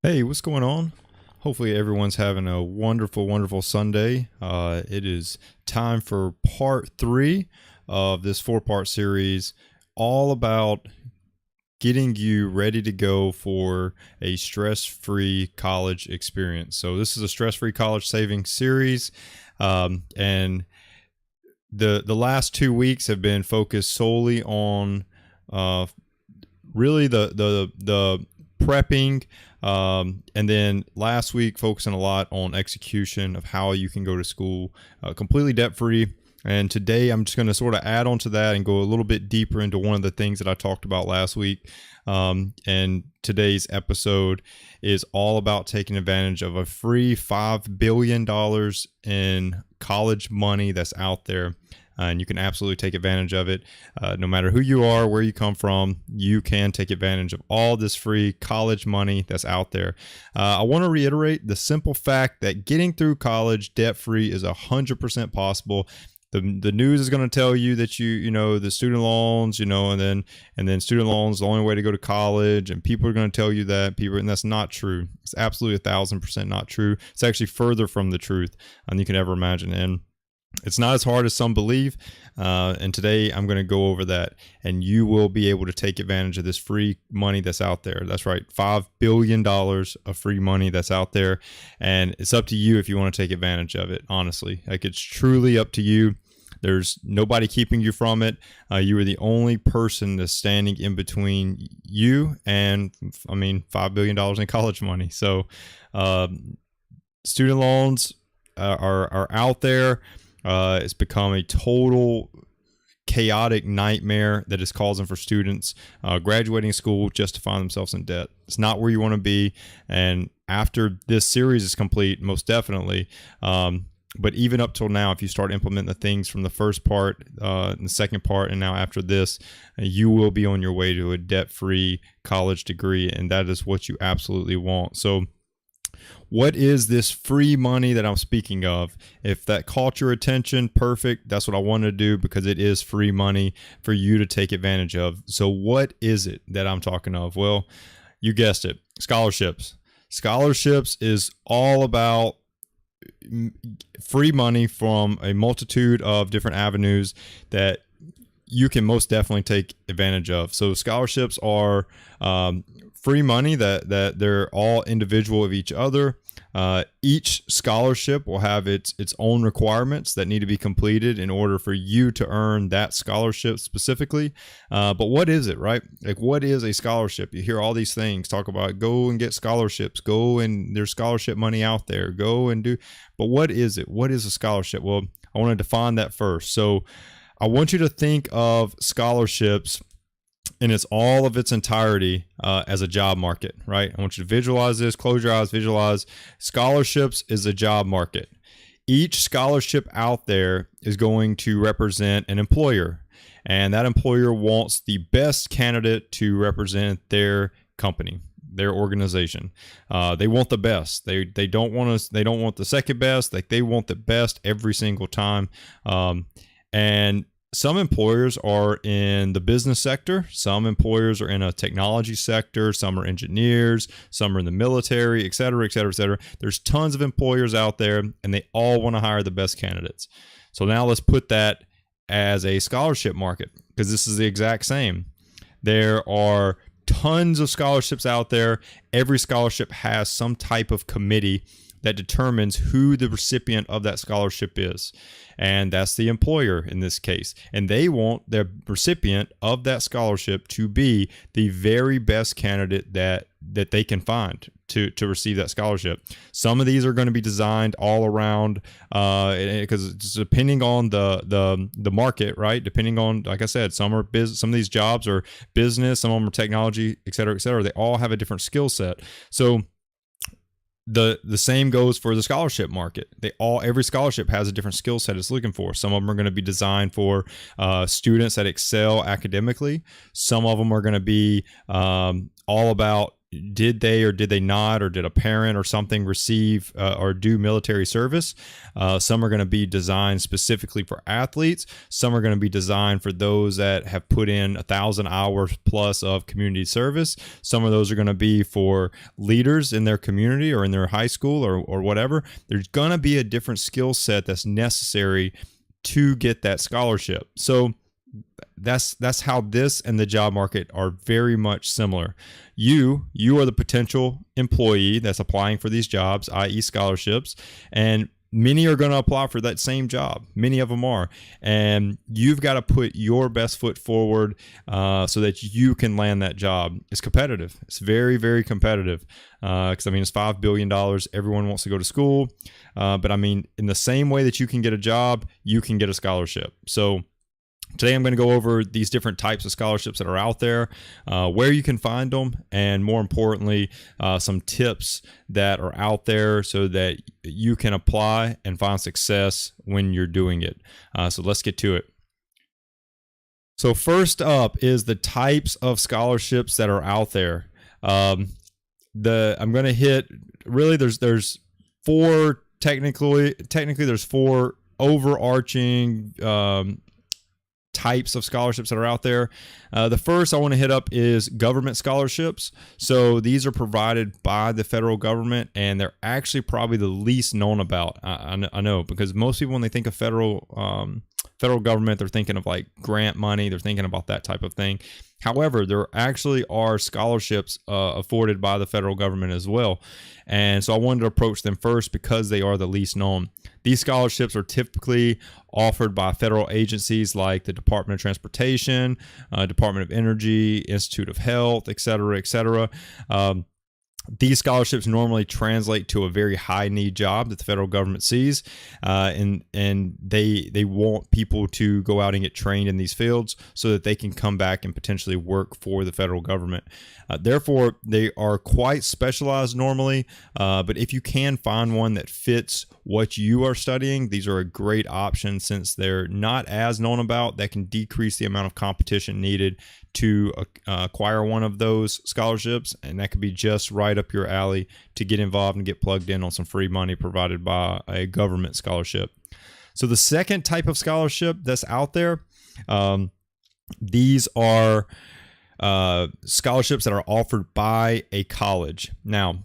Hey, what's going on? Hopefully, everyone's having a wonderful, wonderful Sunday. It is time for part three of this four-part series, all about getting you ready to go for a stress-free college experience. So, this is a stress-free college savings series, and the last 2 weeks have been focused solely on uh, really the prepping, and then last week focusing a lot on execution of how you can go to school completely debt free. And today I'm just going to sort of add on to that and go a little bit deeper into one of the things that I talked about last week. And today's episode is all about taking advantage of a free $5 billion in college money that's out there. And you can absolutely take advantage of it. No matter who you are, where you come from, you can take advantage of all this free college money that's out there. I want to reiterate the simple fact that getting through college debt-free is 100% possible. The news is going to tell you that the student loans, and then student loans is the only way to go to college, and people are going to tell you that, and that's not true. It's absolutely 1,000% not true. It's actually further from the truth than you can ever imagine. And it's not as hard as some believe, and today I'm going to go over that, and you will be able to take advantage of this free money that's out there. That's right, $5 billion of free money that's out there, and it's up to you if you want to take advantage of it, honestly. Like, it's truly up to you. There's nobody keeping you from it. You are the only person that's standing in between you and, $5 billion in college money. So student loans are out there. It's become a total chaotic nightmare that is causing for students graduating school just to find themselves in debt. It's not where you want to be. And after this series is complete, most definitely. But even up till now, if you start implementing the things from the first part, and the second part, and now after this, you will be on your way to a debt-free college degree. And that is what you absolutely want. So what is this free money that I'm speaking of? If that caught your attention, perfect. That's what I want to do, because it is free money for you to take advantage of. So what is it that I'm talking of? Well, you guessed it, scholarships. Scholarships is all about free money from a multitude of different avenues that you can most definitely take advantage of. So scholarships are free money that they're all individual of each other. Each scholarship will have its own requirements that need to be completed in order for you to earn that scholarship specifically. But what is it, right? Like, what is a scholarship? You hear all these things talk about go and get scholarships, go and there's scholarship money out there, go and do. But what is it? What is a scholarship? Well, I want to define that first. So I want you to think of scholarships in all of its entirety as a job market, right? I want you to visualize this, close your eyes, visualize. Scholarships is a job market. Each scholarship out there is going to represent an employer, and that employer wants the best candidate to represent their company, their organization. They want the best. They don't want they don't want the second best. Like, they want the best every single time. And some employers are in the business sector. Some employers are in a technology sector. Some are engineers. Some are in the military, et cetera, et cetera, et cetera. There's tons of employers out there, and they all want to hire the best candidates. So now let's put that as a scholarship market, because this is the exact same. There are tons of scholarships out there. Every scholarship has some type of committee that determines who the recipient of that scholarship is. And that's the employer in this case. And they want the recipient of that scholarship to be the very best candidate that they can find to receive that scholarship. Some of these are going to be designed all around, because it's depending on the market, right? Depending on, like I said, some are some of these jobs are business, some of them are technology, et cetera, et cetera. They all have a different skill set. So the same goes for the scholarship market. Every scholarship has a different skill set it's looking for. Some of them are going to be designed for students that excel academically. Some of them are going to be all about did they or did they not, or did a parent or something receive or do military service? Some are going to be designed specifically for athletes. Some are going to be designed for those that have put in 1,000 hours plus of community service. Some of those are going to be for leaders in their community or in their high school or whatever. There's going to be a different skill set that's necessary to get that scholarship. So that's how this and the job market are very much similar. You are the potential employee that's applying for these jobs, i.e. scholarships, and many are going to apply for that same job. Many of them are, and you've got to put your best foot forward so that you can land that job. It's competitive. It's very, very competitive because it's $5 billion. Everyone wants to go to school, but in the same way that you can get a job, you can get a scholarship. So today I'm going to go over these different types of scholarships that are out there, where you can find them, and more importantly, some tips that are out there so that you can apply and find success when you're doing it. So let's get to it. So first up is the types of scholarships that are out there. I'm going to hit really there's four technically there's four overarching types of scholarships that are out there. The first I want to hit up is government scholarships. So these are provided by the federal government, and they're actually probably the least known about. I know, because most people, when they think of federal government, they're thinking of like grant money. They're thinking about that type of thing. However, there actually are scholarships afforded by the federal government as well. And so I wanted to approach them first because they are the least known. These scholarships are typically offered by federal agencies like the Department of Transportation, Department of Energy, Institute of Health, et cetera, et cetera. These scholarships normally translate to a very high need job that the federal government sees, and they want people to go out and get trained in these fields so that they can come back and potentially work for the federal government. Therefore, they are quite specialized normally, but if you can find one that fits what you are studying, these are a great option since they're not as known about. That can decrease the amount of competition needed to acquire one of those scholarships, and that could be just right up your alley to get involved and get plugged in on some free money provided by a government scholarship. So the second type of scholarship that's out there, these are scholarships that are offered by a college. Now,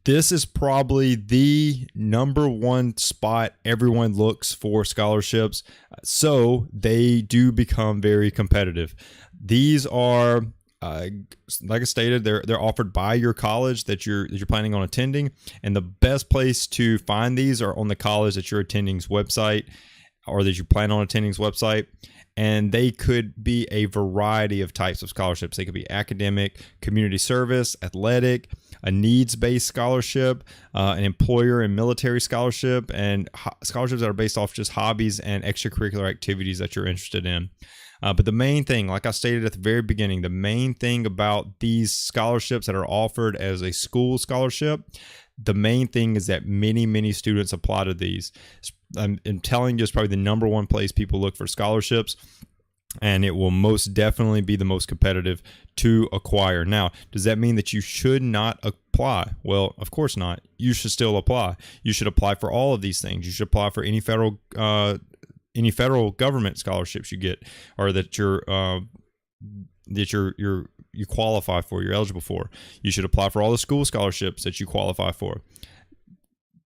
this is probably the number one spot everyone looks for scholarships, so they do become very competitive. These are, like I stated, they're offered by your college that you're planning on attending, and the best place to find these are on the college that you're attending's website, or that you plan on attending's website. And they could be a variety of types of scholarships. They could be academic, community service, athletic, a needs-based scholarship, an employer and military scholarship, and scholarships that are based off just hobbies and extracurricular activities that you're interested in. But the main thing, like I stated at the very beginning, the main thing about these scholarships that are offered as a school scholarship, the main thing is that many students apply to these. I'm telling you, it's probably the number one place people look for scholarships, and it will most definitely be the most competitive to acquire. Now, does that mean that you should not apply? Well, of course not. You should still apply. You should apply for all of these things. You should apply for any federal government scholarships you get, or that you qualify for, you're eligible for. You should apply for all the school scholarships that you qualify for.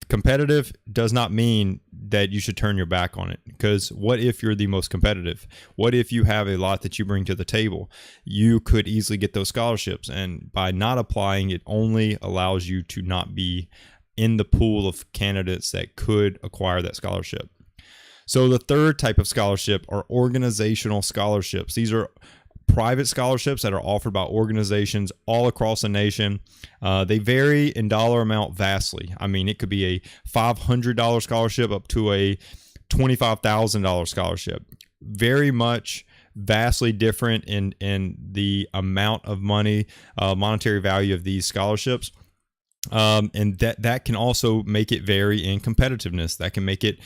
Competitive does not mean that you should turn your back on it, because what if you're the most competitive? What if you have a lot that you bring to the table? You could easily get those scholarships, and by not applying, it only allows you to not be in the pool of candidates that could acquire that scholarship. So the third type of scholarship are organizational scholarships. These are private scholarships that are offered by organizations all across the nation. They vary in dollar amount vastly. It could be a $500 scholarship up to a $25,000 scholarship. Very much vastly different in the amount of money, monetary value of these scholarships. And that can also make it vary in competitiveness. That can make it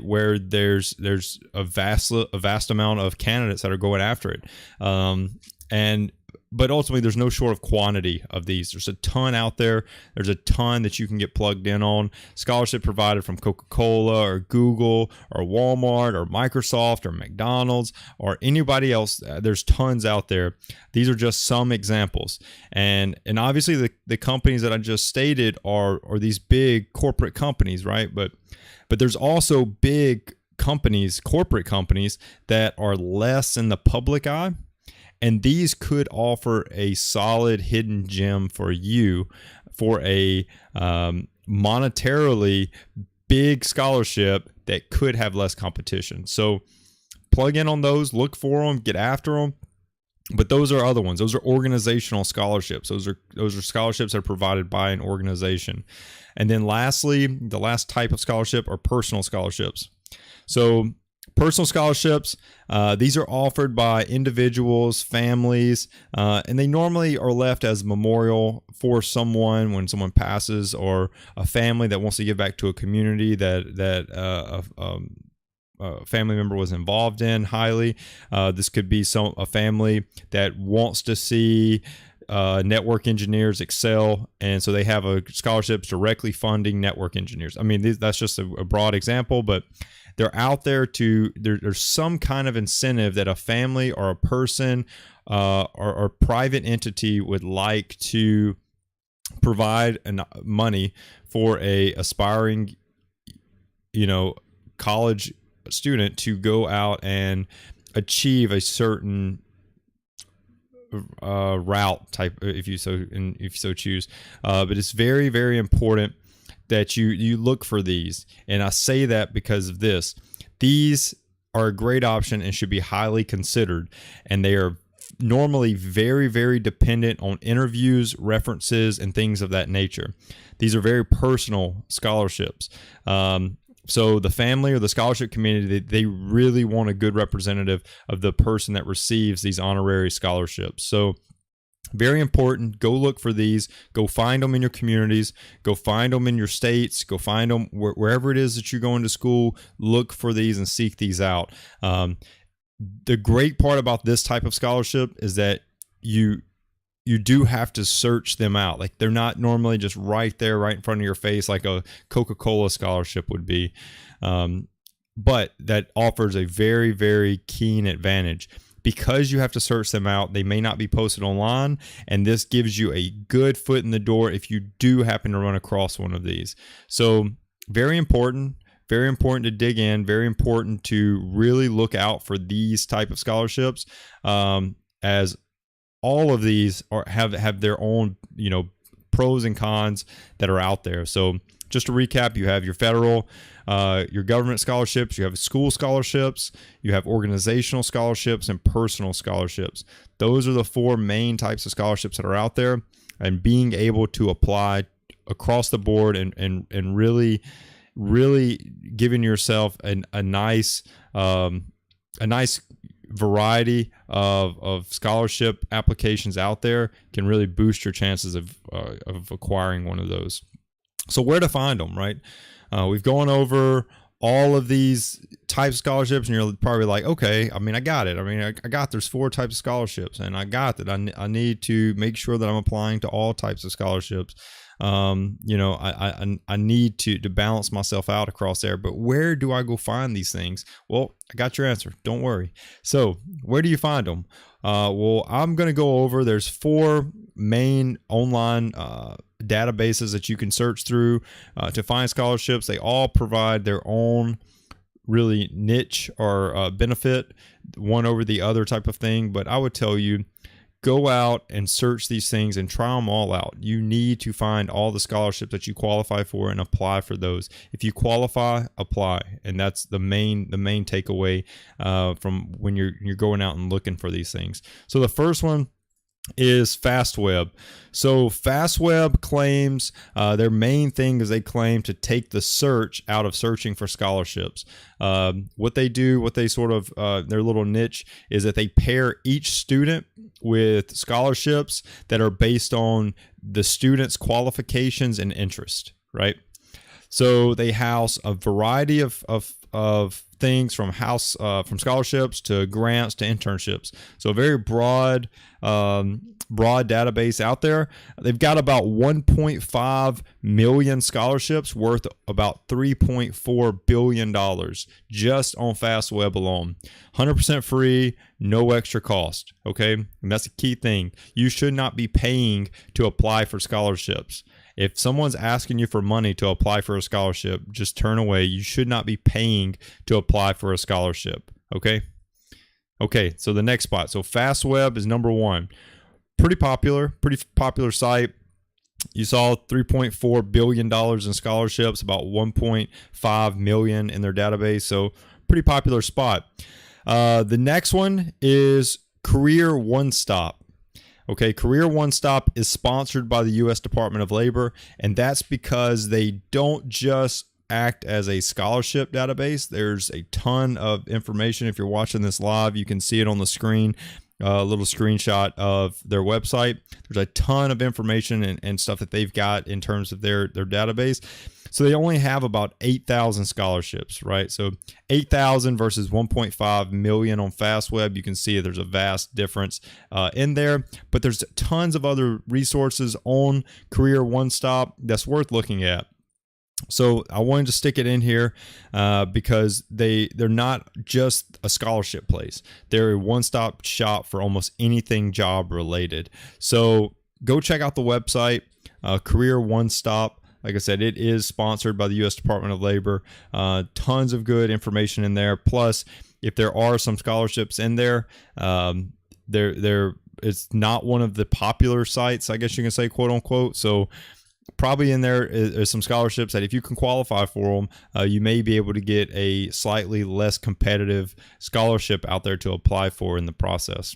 where there's a vast amount of candidates that are going after it. And but ultimately, there's no short of quantity of these. There's a ton out there. There's a ton that you can get plugged in on. Scholarship provided from Coca-Cola or Google or Walmart or Microsoft or McDonald's or anybody else. There's tons out there. These are just some examples. And obviously, the companies that I just stated are these big corporate companies, right? But there's also big companies, corporate companies, that are less in the public eye. And these could offer a solid hidden gem for you for a monetarily big scholarship that could have less competition. So plug in on those, look for them, get after them. But those are other ones. Those are organizational scholarships. Those are scholarships that are provided by an organization. And then lastly, the last type of scholarship are personal scholarships. So personal scholarships, these are offered by individuals, families, and they normally are left as a memorial for someone when someone passes, or a family that wants to give back to a community that a family member was involved in highly. This could be a family that wants to see network engineers excel, and so they have a scholarships directly funding network engineers. I mean, that's just a broad example, but they're out there there's some kind of incentive that a family or a person or private entity would like to provide money for a aspiring, college student to go out and achieve a certain route type, if you so choose. But it's very, very important that you look for these. And I say that because of this. These are a great option and should be highly considered. And they are normally very, very dependent on interviews, references, and things of that nature. These are very personal scholarships. So the family or the scholarship community, they really want a good representative of the person that receives these honorary scholarships. So very important. Go look for these. Go find them in your communities. Go find them in your states. Go find them wherever it is that you're going to school. Look for these and seek these out. The great part about this type of scholarship is that you do have to search them out. Like, they're not normally just right there, right in front of your face, like a Coca-Cola scholarship would be. But that offers a very, very keen advantage. Because you have to search them out, they may not be posted online, and this gives you a good foot in the door if you do happen to run across one of these. So very important to dig in, very important to really look out for these type of scholarships, as all of these have their own, pros and cons that are out there. So just to recap, you have your federal, your government scholarships, you have school scholarships, you have organizational scholarships, and personal scholarships. Those are the four main types of scholarships that are out there, and being able to apply across the board and really, really giving yourself a nice variety of scholarship applications out there can really boost your chances of acquiring one of those. So where to find them, right? We've gone over all of these types of scholarships, and you're probably like, okay, I mean, I got it. I mean, I got there's 4 types of scholarships, and I got that. I need to make sure that I'm applying to all types of scholarships. I need to balance myself out across there. But where do I go find these things? Well, I got your answer. Don't worry. So where do you find them? Well, I'm going to go over, there's 4 main online databases that you can search through to find scholarships. They all provide their own really niche or benefit, one over the other type of thing. But I would tell you, go out and search these things and try them all out. You need to find all the scholarships that you qualify for and apply for those. If you qualify, apply, and that's the main takeaway from when you're going out and looking for these things. So the first one is Fastweb. So Fastweb claims their main thing is they claim to take the search out of searching for scholarships. What they do, their little niche is that they pair each student with scholarships that are based on the student's qualifications and interest, right? So they house a variety of of things from from scholarships to grants to internships. So a very broad database out there. They've got about 1.5 million scholarships worth about $3.4 billion just on Fastweb alone. 100% free, no extra cost. Okay. And that's the key thing. You should not be paying to apply for scholarships. If someone's asking you for money to apply for a scholarship, just turn away. You should not be paying to apply for a scholarship. Okay. Okay. So the next spot. So Fastweb is number one. Pretty popular site. You saw $3.4 billion in scholarships, about 1.5 million in their database. So pretty popular spot. The next one is CareerOneStop. Okay, CareerOneStop is sponsored by the U.S. Department of Labor, and that's because they don't just act as a scholarship database. There's a ton of information. If you're watching this live, you can see it on the screen, a little screenshot of their website. There's a ton of information and stuff that they've got in terms of their database. So they only have about 8,000 scholarships, right? So 8,000 versus 1.5 million on Fastweb. You can see there's a vast difference in there, but there's tons of other resources on CareerOneStop that's worth looking at. So I wanted to stick it in here because they're not just a scholarship place. They're a one-stop shop for almost anything job related. So go check out the website, CareerOneStop. Like I said, it is sponsored by the U.S. Department of Labor. Tons of good information in there. Plus, if there are some scholarships in there, it's not one of the popular sites, I guess you can say, quote unquote. So probably in there is some scholarships that if you can qualify for them, you may be able to get a slightly less competitive scholarship out there to apply for in the process.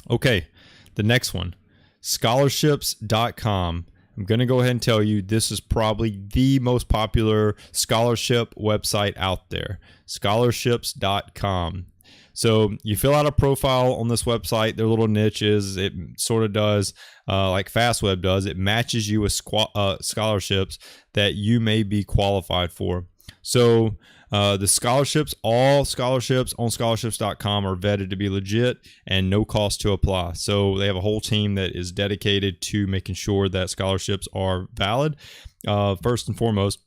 Okay, the next one, Scholarships.com. I'm going to go ahead and tell you this is probably the most popular scholarship website out there, Scholarships.com. So you fill out a profile on this website. Their little niche is it sort of does like Fastweb does. It matches you with scholarships that you may be qualified for. So the scholarships, all scholarships on scholarships.com are vetted to be legit and no cost to apply. So they have a whole team that is dedicated to making sure that scholarships are valid, first and foremost,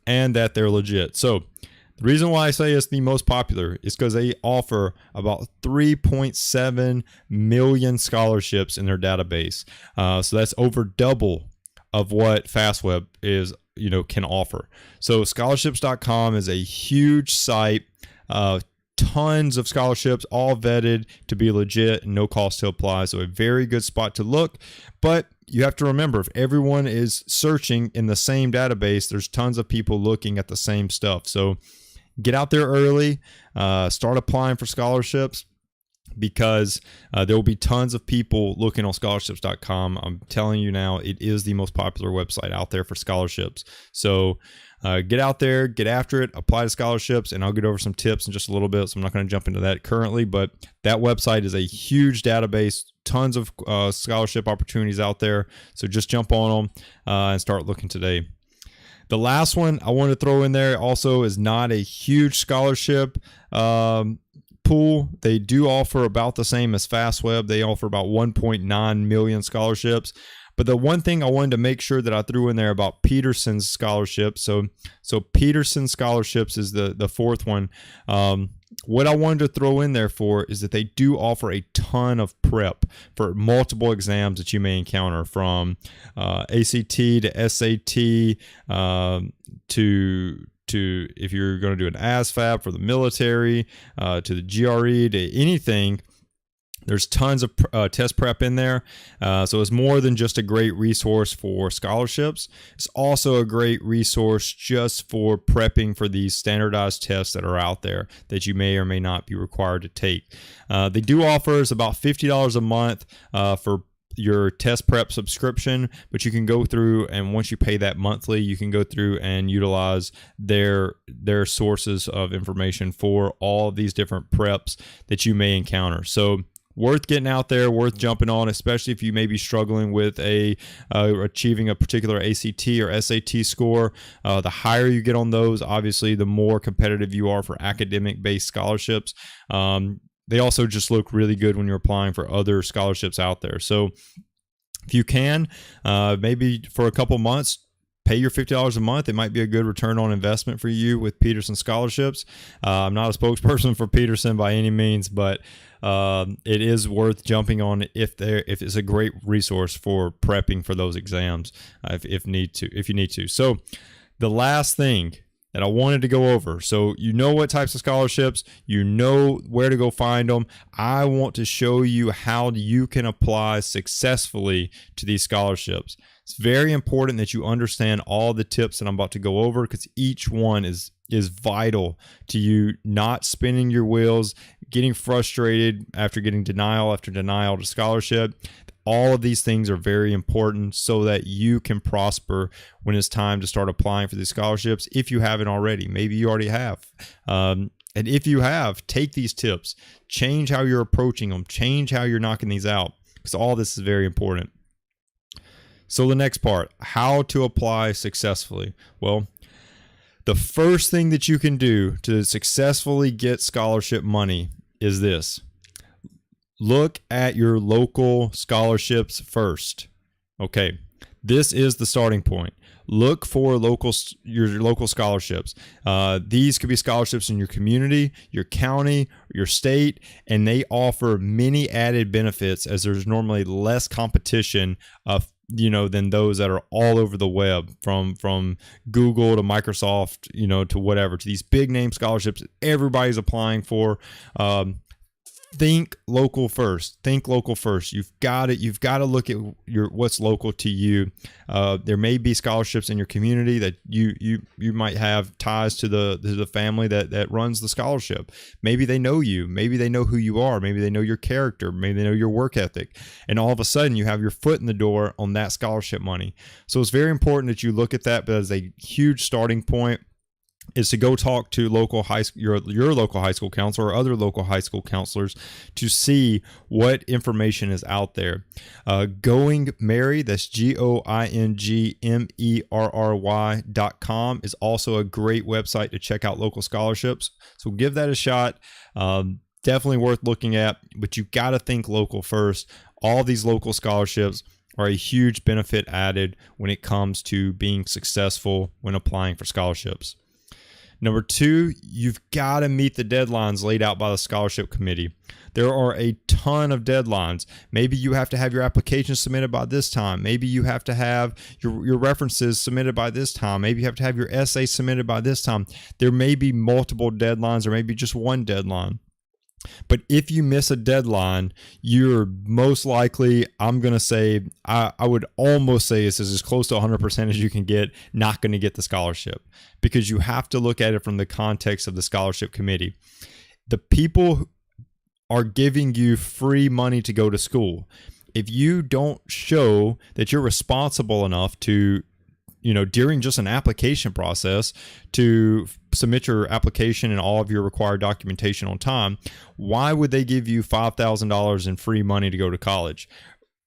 and that they're legit. So the reason why I say it's the most popular is because they offer about 3.7 million scholarships in their database. So that's over double of what Fastweb is, can offer. So scholarships.com is a huge site, tons of scholarships, all vetted to be legit and no cost to apply. So a very good spot to look. But you have to remember, if everyone is searching in the same database, there's tons of people looking at the same stuff. So get out there early, start applying for scholarships, because there will be tons of people looking on scholarships.com. I'm telling you now, it is the most popular website out there for scholarships. So get out there, get after it, apply to scholarships, and I'll get over some tips in just a little bit. So I'm not going to jump into that currently, but that website is a huge database, tons of scholarship opportunities out there. So just jump on them and start looking today. The last one I want to throw in there also is not a huge scholarship pool. They do offer about the same as Fastweb. They offer about 1.9 million scholarships. But the one thing I wanted to make sure that I threw in there about Peterson's scholarships. So Peterson Scholarships is the fourth one. What I wanted to throw in there for is that they do offer a ton of prep for multiple exams that you may encounter, from ACT to SAT to if you're going to do an ASVAB for the military, to the GRE, to anything. There's tons of test prep in there. So it's more than just a great resource for scholarships. It's also a great resource just for prepping for these standardized tests that are out there that you may or may not be required to take. They do offer us about $50 a month for your test prep subscription, but you can go through, and once you pay that monthly, you can go through and utilize their sources of information for all of these different preps that you may encounter. So worth getting out there, worth jumping on, especially if you may be struggling with achieving a particular ACT or SAT score. The higher you get on those, obviously, the more competitive you are for academic-based scholarships. They also just look really good when you're applying for other scholarships out there. So if you can, maybe for a couple months, pay your $50 a month. It might be a good return on investment for you with Peterson Scholarships. I'm not a spokesperson for Peterson by any means, but it is worth jumping on if it's a great resource for prepping for those exams if you need to. So the last thing that I wanted to go over. So you know what types of scholarships, you know where to go find them. I want to show you how you can apply successfully to these scholarships. It's very important that you understand all the tips that I'm about to go over, because each one is vital to you not spinning your wheels, getting frustrated after getting denial after denial to scholarship. All of these things are very important so that you can prosper when it's time to start applying for these scholarships. If you haven't already, maybe you already have. And if you have, take these tips, change how you're approaching them, change how you're knocking these out, because all this is very important. So the next part, how to apply successfully. Well, the first thing that you can do to successfully get scholarship money is this. Look at your local scholarships first. Okay, this is the starting point. Look for your local scholarships. These could be scholarships in your community, your county, your state, and they offer many added benefits, as there's normally less competition than those that are all over the web, from Google to Microsoft, to whatever, to these big name scholarships that everybody's applying for. Think local first. Think local first. You've got to look at what's local to you. There may be scholarships in your community that you might have ties to the family that runs the scholarship. Maybe they know you. Maybe they know who you are. Maybe they know your character. Maybe they know your work ethic. And all of a sudden, you have your foot in the door on that scholarship money. So it's very important that you look at that, but as a huge starting point is to go talk to your local high school counselor or other local high school counselors to see what information is out there. Going Merry, that's GoingMerry.com, is also a great website to check out local scholarships. So give that a shot. Definitely worth looking at, but you've got to think local first. All these local scholarships are a huge benefit added when it comes to being successful when applying for scholarships. Number two, you've got to meet the deadlines laid out by the scholarship committee. There are a ton of deadlines. Maybe you have to have your application submitted by this time. Maybe you have to have your references submitted by this time. Maybe you have to have your essay submitted by this time. There may be multiple deadlines, or maybe just one deadline. But if you miss a deadline, you're most likely, I'm going to say, I would almost say this is as close to 100% as you can get, not going to get the scholarship, because you have to look at it from the context of the scholarship committee. The people are giving you free money to go to school. If you don't show that you're responsible enough to, during just an application process, to submit your application and all of your required documentation on time, why would they give you $5,000 in free money to go to college?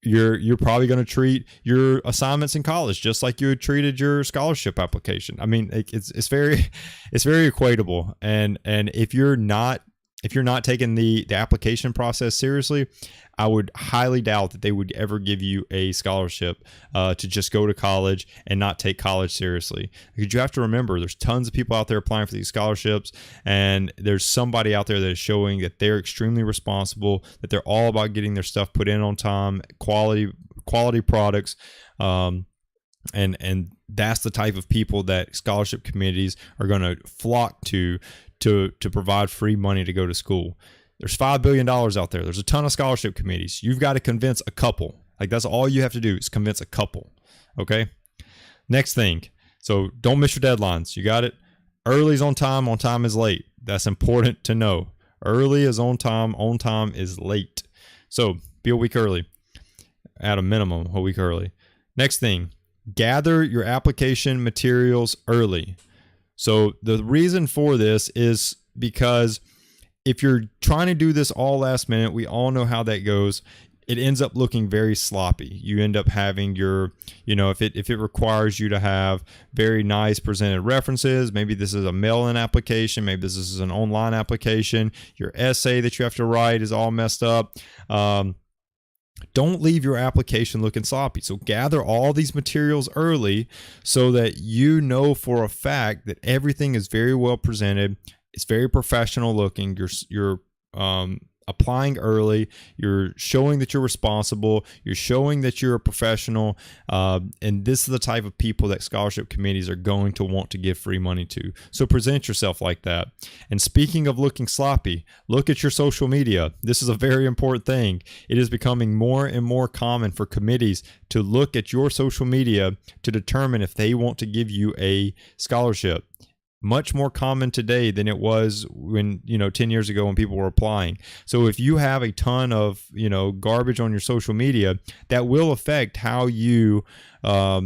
You're probably going to treat your assignments in college just like you had treated your scholarship application. I mean, it's very equatable, and if you're not taking the application process seriously, I would highly doubt that they would ever give you a scholarship to just go to college and not take college seriously. Because you have to remember, there's tons of people out there applying for these scholarships, and there's somebody out there that is showing that they're extremely responsible, that they're all about getting their stuff put in on time, quality products, and that's the type of people that scholarship committees are going to flock to provide free money to go to school. There's $5 billion out there. There's a ton of scholarship committees. You've got to convince a couple. That's all you have to do is convince a couple. Okay. Next thing. So don't miss your deadlines. You got it. Early is on time is late. That's important to know. Early is on time is late. So be a week early, at a minimum, a week early. Next thing, gather your application materials early. So the reason for this is because if you're trying to do this all last minute, we all know how that goes. It ends up looking very sloppy. You end up having your, if it requires you to have very nice presented references, maybe this is a mail-in application, maybe this is an online application, your essay that you have to write is all messed up. Don't leave your application looking sloppy. So gather all these materials early so that you know for a fact that everything is very well presented. It's very professional looking. You're applying early. You're showing that you're responsible. You're showing that you're a professional. And this is the type of people that scholarship committees are going to want to give free money to. So present yourself like that. And speaking of looking sloppy, look at your social media. This is a very important thing. It is becoming more and more common for committees to look at your social media to determine if they want to give you a scholarship. Much more common today than it was when 10 years ago when people were applying. So if you have a ton of garbage on your social media, that will affect how you are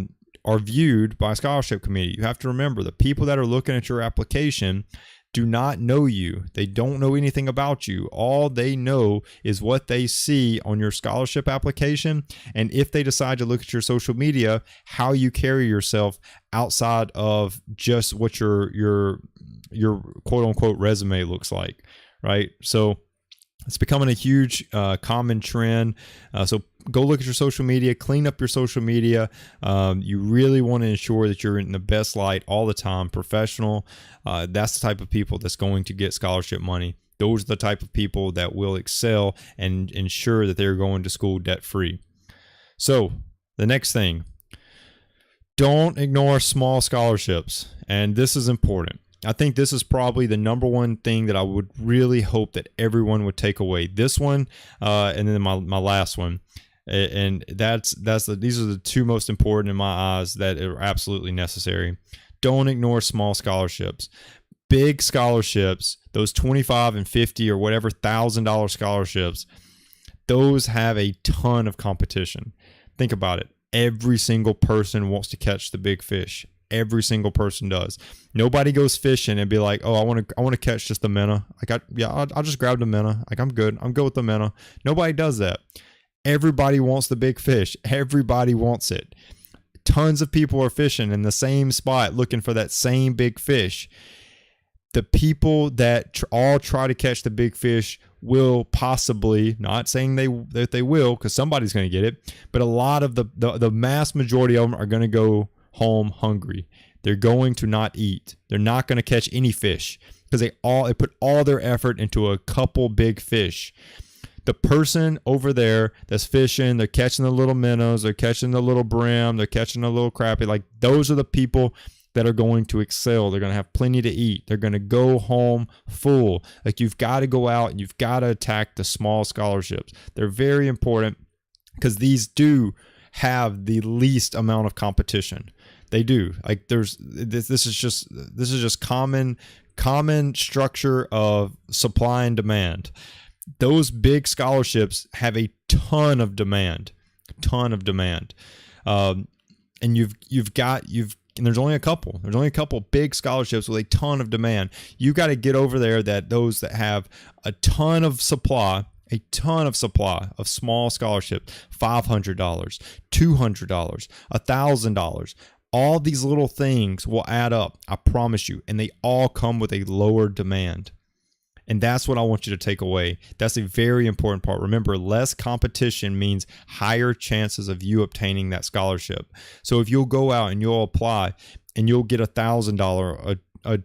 viewed by a scholarship committee. You have to remember, the people that are looking at your application do not know you. They don't know anything about you. All they know is what they see on your scholarship application. And if they decide to look at your social media, how you carry yourself outside of just what your quote unquote resume looks like, right? So it's becoming a huge common trend. So go look at your social media, clean up your social media. You really want to ensure that you're in the best light all the time, professional. That's the type of people that's going to get scholarship money. Those are the type of people that will excel and ensure that they're going to school debt-free. So the next thing, don't ignore small scholarships. And this is important. I think this is probably the number one thing that I would really hope that everyone would take away. This one, and then my last one, and these are the two most important in my eyes that are absolutely necessary. Don't ignore small scholarships. Big scholarships, those $25 and $50 or whatever $1,000 scholarships, those have a ton of competition. Think about it. Every single person wants to catch the big fish. Every single person does. Nobody goes fishing and be like, oh, I want to catch just the minnow. I'll just grab the minnow. Like, I'm good with the minnow. Nobody does that. Everybody wants the big fish. Everybody wants it. Tons of people are fishing in the same spot looking for that same big fish. The people that all try to catch the big fish will possibly, not saying that they will, because somebody's going to get it, but a lot of the mass majority of them are going to go home hungry. They're going to not eat. They're not going to catch any fish because they put all their effort into a couple big fish. The person over there that's fishing, they're catching the little minnows, they're catching the little brim, they're catching the little crappie. Like, those are the people that are going to excel. They're going to have plenty to eat. They're going to go home full. Like, you've got to go out and you've got to attack the small scholarships. They're very important because these do have the least amount of competition. They do. Like, this is just common structure of supply and demand. Those big scholarships have a ton of demand. And there's only a couple big scholarships with a ton of demand. You got to get over there those that have a ton of supply of small scholarships, $500, $200, $1,000. All these little things will add up, I promise you, and they all come with a lower demand. And that's what I want you to take away. That's a very important part. Remember, less competition means higher chances of you obtaining that scholarship. So if you'll go out and you'll apply and you'll get $1,000, a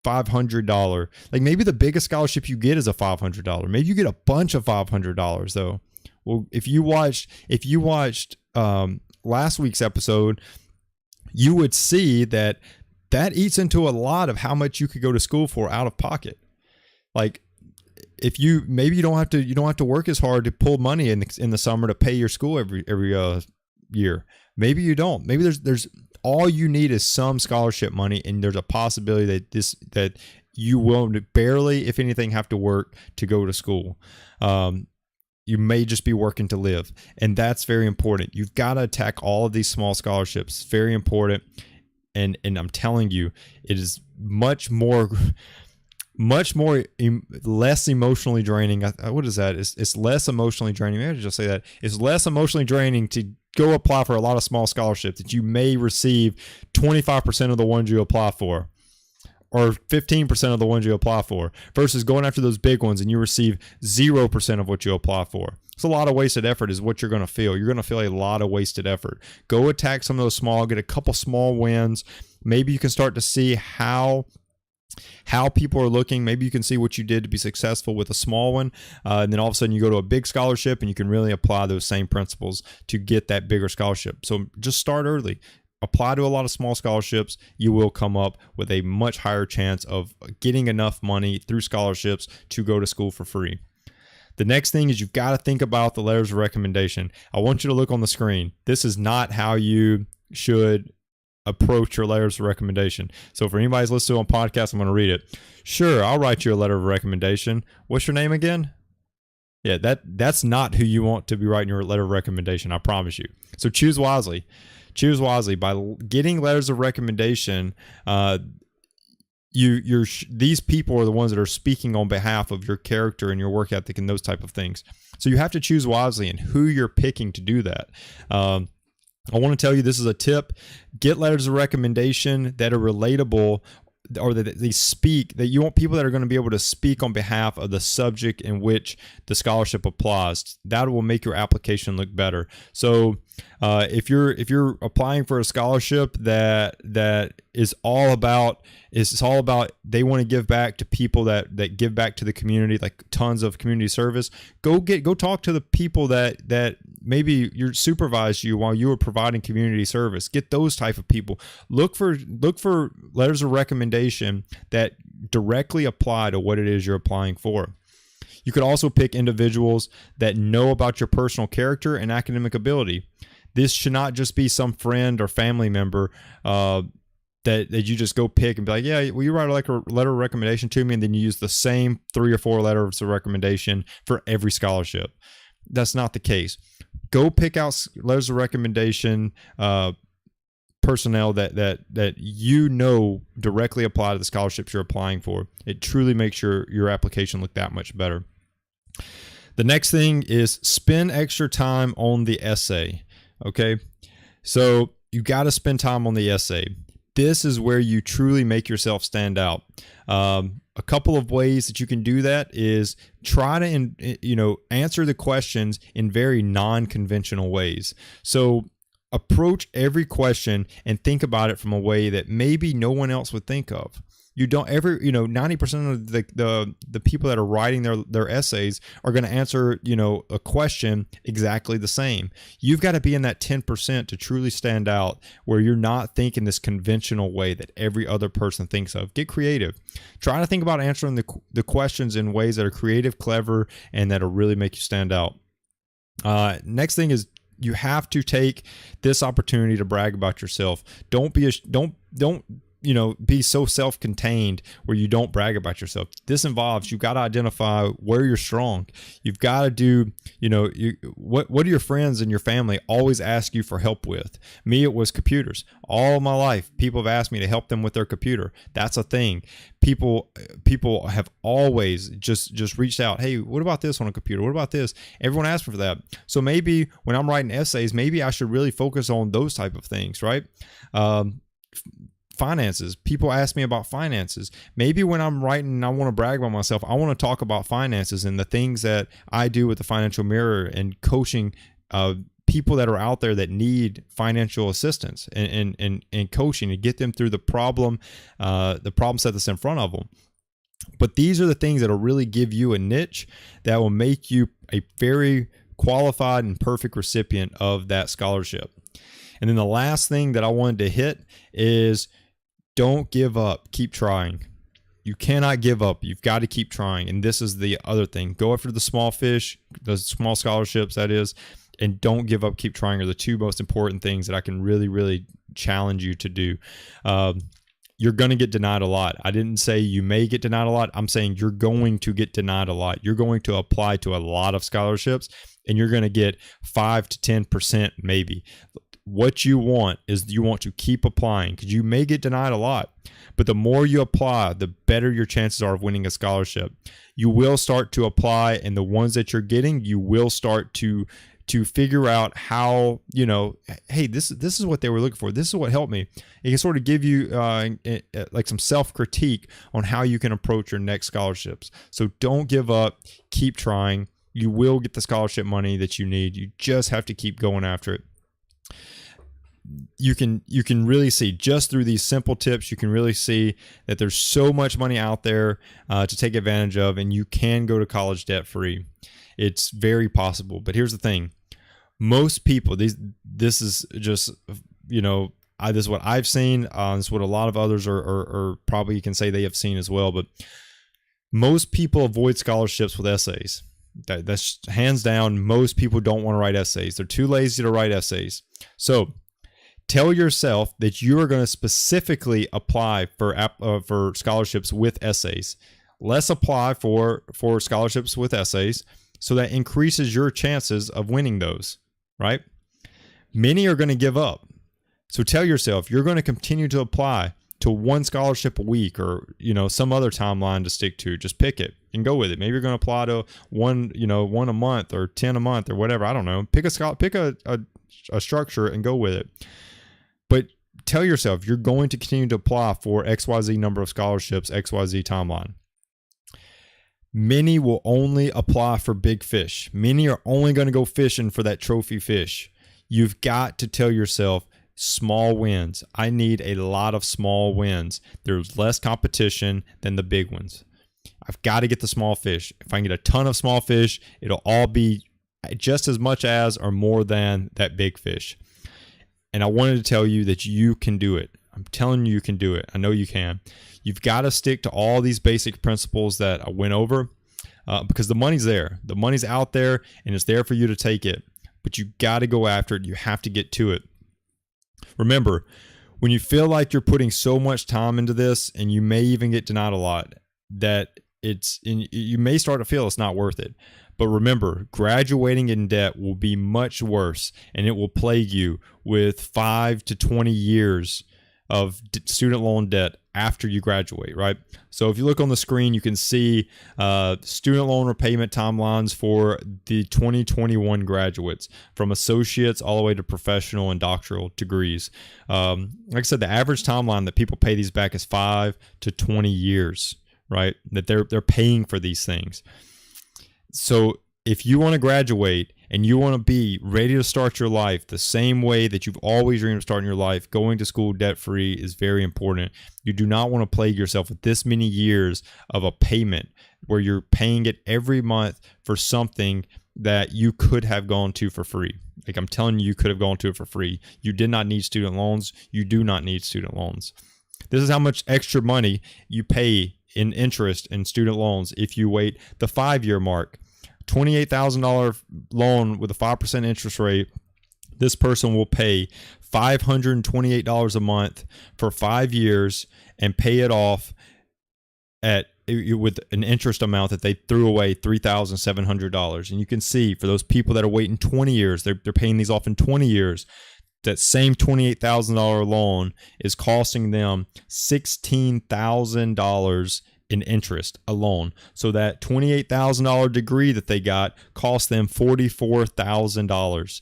$500, like, maybe the biggest scholarship you get is a $500. Maybe you get a bunch of $500 though. Well, if you watched last week's episode, you would see that eats into a lot of how much you could go to school for out of pocket. Like, if you don't have to work as hard to pull money in the summer to pay your school every year. Maybe you don't. Maybe there's all you need is some scholarship money, and there's a possibility that you will barely, if anything, have to work to go to school. You may just be working to live, and that's very important. You've got to attack all of these small scholarships. Very important, and I'm telling you, it is much more much more less emotionally draining. What is that? It's less emotionally draining. Maybe I should just say that it's less emotionally draining to go apply for a lot of small scholarships that you may receive 25% of the ones you apply for, or 15% of the ones you apply for, versus going after those big ones and you receive 0% of what you apply for. It's a lot of wasted effort is what you're going to feel. You're going to feel a lot of wasted effort. Go attack some of those small, get a couple small wins. Maybe you can start to see how people are looking. Maybe you can see what you did to be successful with a small one. And then all of a sudden you go to a big scholarship and you can really apply those same principles to get that bigger scholarship. So just start early. Apply to a lot of small scholarships. You will come up with a much higher chance of getting enough money through scholarships to go to school for free. The next thing is you've got to think about the letters of recommendation. I want you to look on the screen. This is not how you should approach your letters of recommendation. So for anybody who's listening on podcast, I'm going to read it. Sure, I'll write you a letter of recommendation. What's your name again? Yeah, that's not who you want to be writing your letter of recommendation, I promise you. So choose wisely. Choose wisely. By getting letters of recommendation, these people are the ones that are speaking on behalf of your character and your work ethic and those type of things. So you have to choose wisely in who you're picking to do that. I want to tell you, this is a tip. Get letters of recommendation that are relatable, or that they speak, that you want people that are going to be able to speak on behalf of the subject in which the scholarship applies. That will make your application look better. So if you're applying for a scholarship that is all about they want to give back to people that give back to the community, like tons of community service, go talk to the people that maybe you supervised you while you were providing community service. Get those type of people. Look for letters of recommendation that directly apply to what it is you're applying for. You could also pick individuals that know about your personal character and academic ability. This should not just be some friend or family member that you just go pick and be like, yeah, will you write like a letter of recommendation to me? And then you use the same 3 or 4 letters of recommendation for every scholarship. That's not the case. Go pick out letters of recommendation personnel that you know directly apply to the scholarships you're applying for. It truly makes your application look that much better. The next thing is spend extra time on the essay. Okay, so you got to spend time on the essay. This is where you truly make yourself stand out. A couple of ways that you can do that is try to answer the questions in very non-conventional ways. So approach every question and think about it from a way that maybe no one else would think of. You don't ever, 90% of the people that are writing their essays are going to answer, a question exactly the same. You've got to be in that 10% to truly stand out, where you're not thinking this conventional way that every other person thinks of. Get creative. Try to think about answering the questions in ways that are creative, clever, and that'll really make you stand out. Next thing is, you have to take this opportunity to brag about yourself. Don't be so self-contained where you don't brag about yourself. This involves, you've got to identify where you're strong. You've got to do, what do your friends and your family always ask you for help with? Me, it was computers. All my life, people have asked me to help them with their computer. That's a thing. People have always just reached out. Hey, what about this on a computer? What about this? Everyone asks me for that. So maybe when I'm writing essays, maybe I should really focus on those type of things, right? Finances. People ask me about finances. Maybe when I'm writing and I want to brag about myself, I want to talk about finances and the things that I do with the Financial Mirror and coaching people that are out there that need financial assistance and coaching to get them through the problem set that's in front of them. But these are the things that will really give you a niche that will make you a very qualified and perfect recipient of that scholarship. And then the last thing that I wanted to hit is, don't give up. Keep trying. You cannot give up. You've got to keep trying. And this is the other thing. Go after the small fish, the small scholarships, that is, and don't give up. Keep trying are the 2 most important things that I can really, really challenge you to do. You're going to get denied a lot. I didn't say you may get denied a lot. I'm saying you're going to get denied a lot. You're going to apply to a lot of scholarships, and you're going to get 5 to 10% maybe. what you want is you want to keep applying, because you may get denied a lot, but the more you apply, the better your chances are of winning a scholarship. You will start to apply, and the ones that you're getting, you will start to figure out how, hey, this is what they were looking for. This is what helped me. It can sort of give you like some self-critique on how you can approach your next scholarships. So don't give up. Keep trying. You will get the scholarship money that you need. You just have to keep going after it. You can really see, just through these simple tips, you can really see that there's so much money out there to take advantage of, and you can go to college debt free. It's very possible. But here's the thing. Most people, this is just, this is what I've seen. This is what a lot of others are probably can say they have seen as well. But most people avoid scholarships with essays. That's hands down. Most people don't want to write essays. They're too lazy to write essays. So tell yourself that you are going to specifically apply for scholarships with essays. Let's apply for scholarships with essays, so that increases your chances of winning those, right? Many are going to give up. So tell yourself you're going to continue to apply to one scholarship a week, or, some other timeline to stick to. Just pick it and go with it. Maybe you're going to apply to one a month, or 10 a month, or whatever. I don't know. Pick a structure and go with it. But tell yourself you're going to continue to apply for XYZ number of scholarships, XYZ timeline. Many will only apply for big fish. Many are only going to go fishing for that trophy fish. You've got to tell yourself small wins. I need a lot of small wins. There's less competition than the big ones. I've got to get the small fish. If I can get a ton of small fish, it'll all be just as much as or more than that big fish. And I wanted to tell you that you can do it. I'm telling you can do it. I know you can. You've got to stick to all these basic principles that I went over because the money's there. The money's out there, and it's there for you to take it. But you got to go after it. You have to get to it. Remember, when you feel like you're putting so much time into this, and you may even get denied a lot, that you may start to feel it's not worth it. But remember, graduating in debt will be much worse, and it will plague you with 5 to 20 years of student loan debt after you graduate, right? So if you look on the screen, you can see student loan repayment timelines for the 2021 graduates, from associates all the way to professional and doctoral degrees. Like I said, the average timeline that people pay these back is 5 to 20 years, right? That they're paying for these things. So if you want to graduate and you want to be ready to start your life the same way that you've always dreamed of starting your life, going to school debt-free is very important. You do not want to plague yourself with this many years of a payment where you're paying it every month for something that you could have gone to for free. Like I'm telling you, you could have gone to it for free. You did not need student loans. You do not need student loans. This is how much extra money you pay in interest in student loans if you wait the 5-year mark. $28,000 loan with a 5% interest rate, this person will pay $528 a month for 5 years and pay it off with an interest amount that they threw away, $3,700. And you can see for those people that are waiting 20 years, they're paying these off in 20 years. That same $28,000 loan is costing them $16,000 in interest alone. So that $28,000 degree that they got cost them $44,000.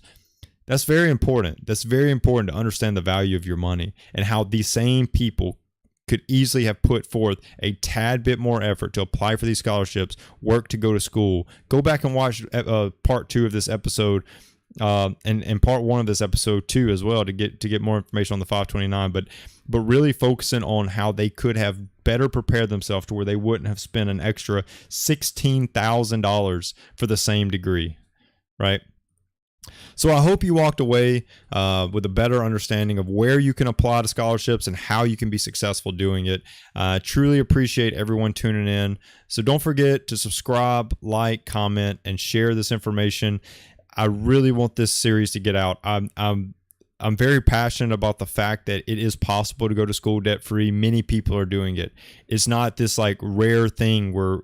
That's very important. That's very important to understand the value of your money and how these same people could easily have put forth a tad bit more effort to apply for these scholarships, work to go to school. Go back and watch part 2 of this episode and part 1 of this episode too as well to get more information on the 529, but really focusing on how they could have better prepared themselves to where they wouldn't have spent an extra $16,000 for the same degree, right? So I hope you walked away with a better understanding of where you can apply to scholarships and how you can be successful doing it. I truly appreciate everyone tuning in. So don't forget to subscribe, like, comment, and share this information. I really want this series to get out. I'm very passionate about the fact that it is possible to go to school debt free. Many people are doing it. It's not this like rare thing where,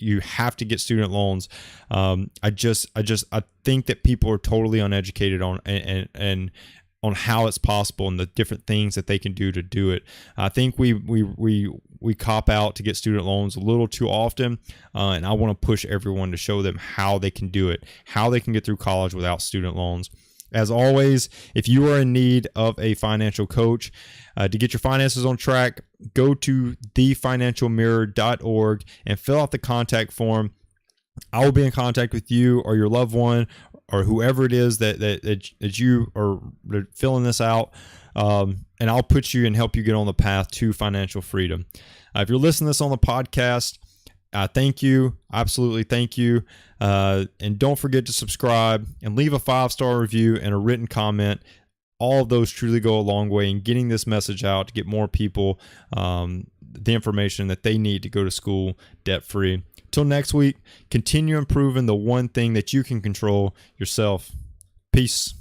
you have to get student loans. I think that people are totally uneducated on and on how it's possible and the different things that they can do to do it. I think we cop out to get student loans a little too often, and I want to push everyone to show them how they can do it, how they can get through college without student loans. As always, if you are in need of a financial coach to get your finances on track, go to thefinancialmirror.org and fill out the contact form. I will be in contact with you or your loved one or whoever it is that you are filling this out, and I'll put you and help you get on the path to financial freedom. If you're listening to this on the podcast, thank you. Absolutely thank you. And don't forget to subscribe and leave a 5-star review and a written comment. All of those truly go a long way in getting this message out to get more people the information that they need to go to school debt-free. Till next week, continue improving the one thing that you can control, yourself. Peace.